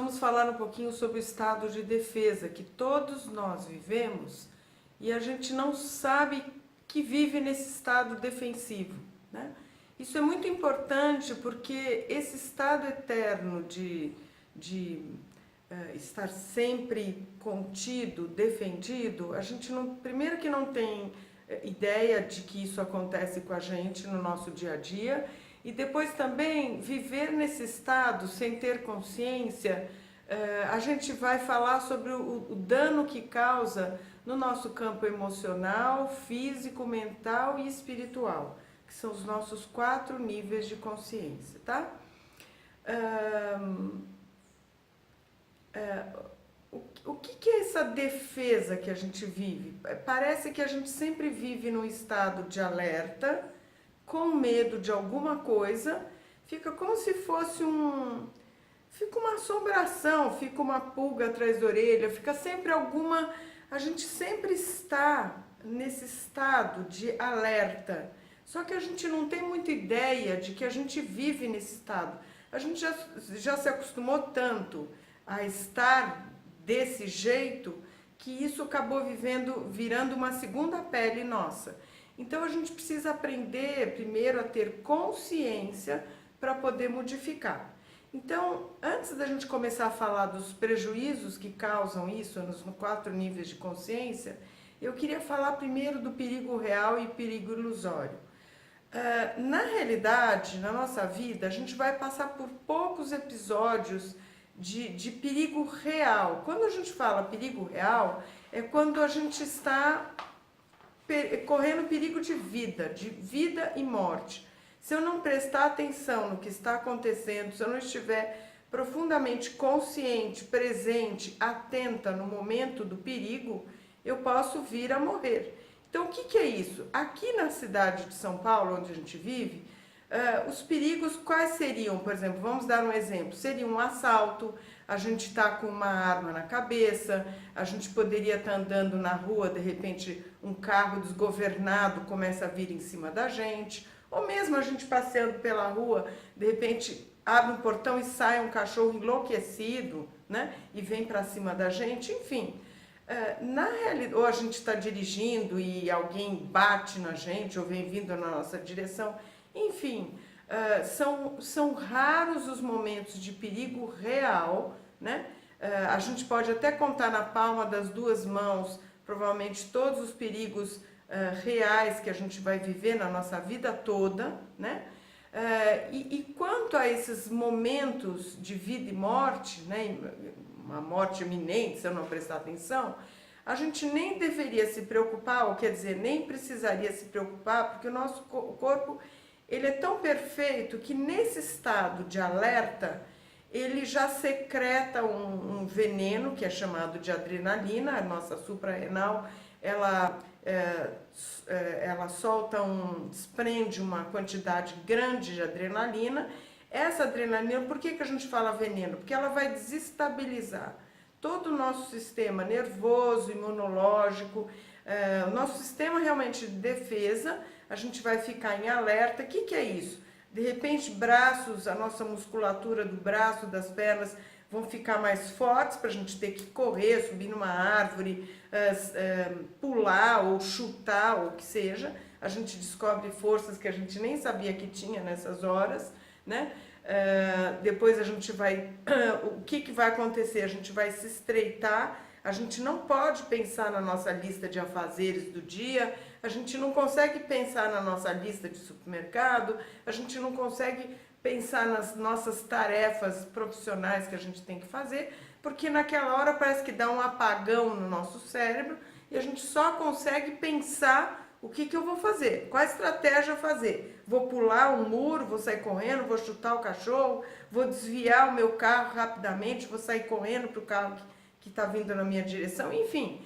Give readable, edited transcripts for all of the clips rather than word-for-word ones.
vamos falar um pouquinho sobre o estado de defesa que todos nós vivemos e a gente não sabe que vive nesse estado defensivo, né? Isso é muito importante porque esse estado eterno de estar sempre contido, defendido, a gente não, primeiro que não tem ideia de que isso acontece com a gente no nosso dia a dia, e depois também viver nesse estado sem ter consciência, a gente vai falar sobre o dano que causa no nosso campo emocional, físico, mental e espiritual, que são os nossos 4 níveis de consciência, tá? O que é essa defesa que a gente vive? Parece que a gente sempre vive num estado de alerta, com medo de alguma coisa, fica como se fosse fica uma assombração, fica uma pulga atrás da orelha, fica sempre alguma... A gente sempre está nesse estado de alerta, só que a gente não tem muita ideia de que a gente vive nesse estado. A gente já se acostumou tanto a estar desse jeito que isso acabou virando uma segunda pele nossa. Então a gente precisa aprender primeiro a ter consciência para poder modificar. Então, antes da gente começar a falar dos prejuízos que causam isso nos 4 níveis de consciência, eu queria falar primeiro do perigo real e perigo ilusório. Na realidade, na nossa vida, a gente vai passar por poucos episódios de perigo real. Quando a gente fala perigo real, é quando a gente está correndo perigo de vida e morte. Se eu não prestar atenção no que está acontecendo, se eu não estiver profundamente consciente, presente, atenta no momento do perigo, eu posso vir a morrer. Então, o que é isso? Aqui na cidade de São Paulo, onde a gente vive, os perigos quais seriam? Por exemplo, vamos dar um exemplo, seria um assalto, a gente está com uma arma na cabeça, a gente poderia estar andando na rua, de repente um carro desgovernado começa a vir em cima da gente, ou mesmo a gente passeando pela rua, de repente abre um portão e sai um cachorro enlouquecido, né? E vem para cima da gente, enfim. Na realidade, ou a gente está dirigindo e alguém bate na gente, ou vem vindo na nossa direção, enfim, são raros os momentos de perigo real, né? A gente pode até contar na palma das 2 mãos, provavelmente todos os perigos reais que a gente vai viver na nossa vida toda, né? E quanto a esses momentos de vida e morte, né? Uma morte iminente, se eu não prestar atenção, a gente nem deveria se preocupar, ou quer dizer, nem precisaria se preocupar, porque o nosso corpo ele é tão perfeito que nesse estado de alerta, ele já secreta um veneno que é chamado de adrenalina, a nossa suprarrenal, ela desprende uma quantidade grande de adrenalina. Essa adrenalina, por que a gente fala veneno? Porque ela vai desestabilizar todo o nosso sistema nervoso, imunológico, o nosso sistema realmente de defesa, a gente vai ficar em alerta. O que é isso? De repente, braços, a nossa musculatura do braço, das pernas, vão ficar mais fortes para a gente ter que correr, subir numa árvore, pular ou chutar, ou o que seja. A gente descobre forças que a gente nem sabia que tinha nessas horas, né? Depois a gente vai... o que vai acontecer? A gente vai se estreitar, a gente não pode pensar na nossa lista de afazeres do dia, a gente não consegue pensar na nossa lista de supermercado, a gente não consegue pensar nas nossas tarefas profissionais que a gente tem que fazer, porque naquela hora parece que dá um apagão no nosso cérebro e a gente só consegue pensar o que eu vou fazer, qual estratégia fazer. Vou pular um muro, vou sair correndo, vou chutar o cachorro, vou desviar o meu carro rapidamente, vou sair correndo para o carro que está vindo na minha direção, enfim.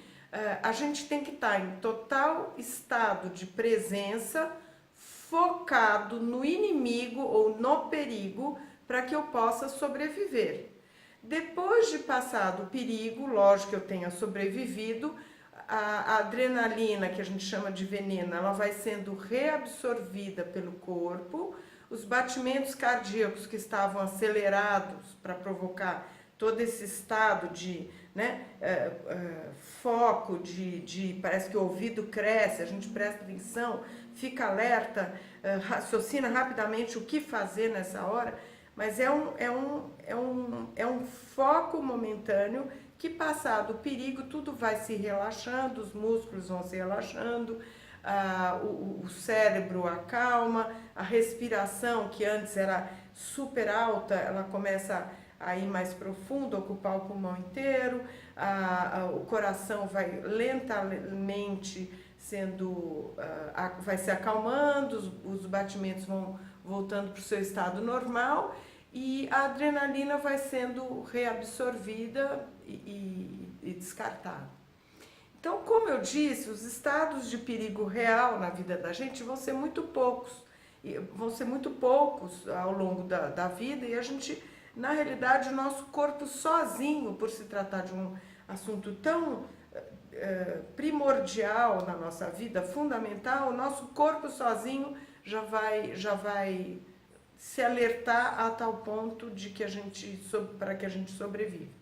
A gente tem que estar em total estado de presença, focado no inimigo ou no perigo, para que eu possa sobreviver. Depois de passado o perigo, lógico que eu tenha sobrevivido, a adrenalina, que a gente chama de veneno, ela vai sendo reabsorvida pelo corpo, os batimentos cardíacos que estavam acelerados para provocar todo esse estado de, né, foco, parece que o ouvido cresce, a gente presta atenção, fica alerta, raciocina rapidamente o que fazer nessa hora, mas é um foco momentâneo que, passado o perigo, tudo vai se relaxando, os músculos vão se relaxando, o cérebro acalma, a respiração, que antes era super alta, ela começa a ir mais profundo, ocupar o pulmão inteiro, o coração vai lentamente vai se acalmando, os batimentos vão voltando para o seu estado normal e a adrenalina vai sendo reabsorvida e descartada. Então, como eu disse, os estados de perigo real na vida da gente vão ser muito poucos ao longo da vida, e a gente, na realidade, o nosso corpo sozinho, por se tratar de um assunto tão primordial na nossa vida, fundamental, o nosso corpo sozinho já vai se alertar a tal ponto de para que a gente sobreviva.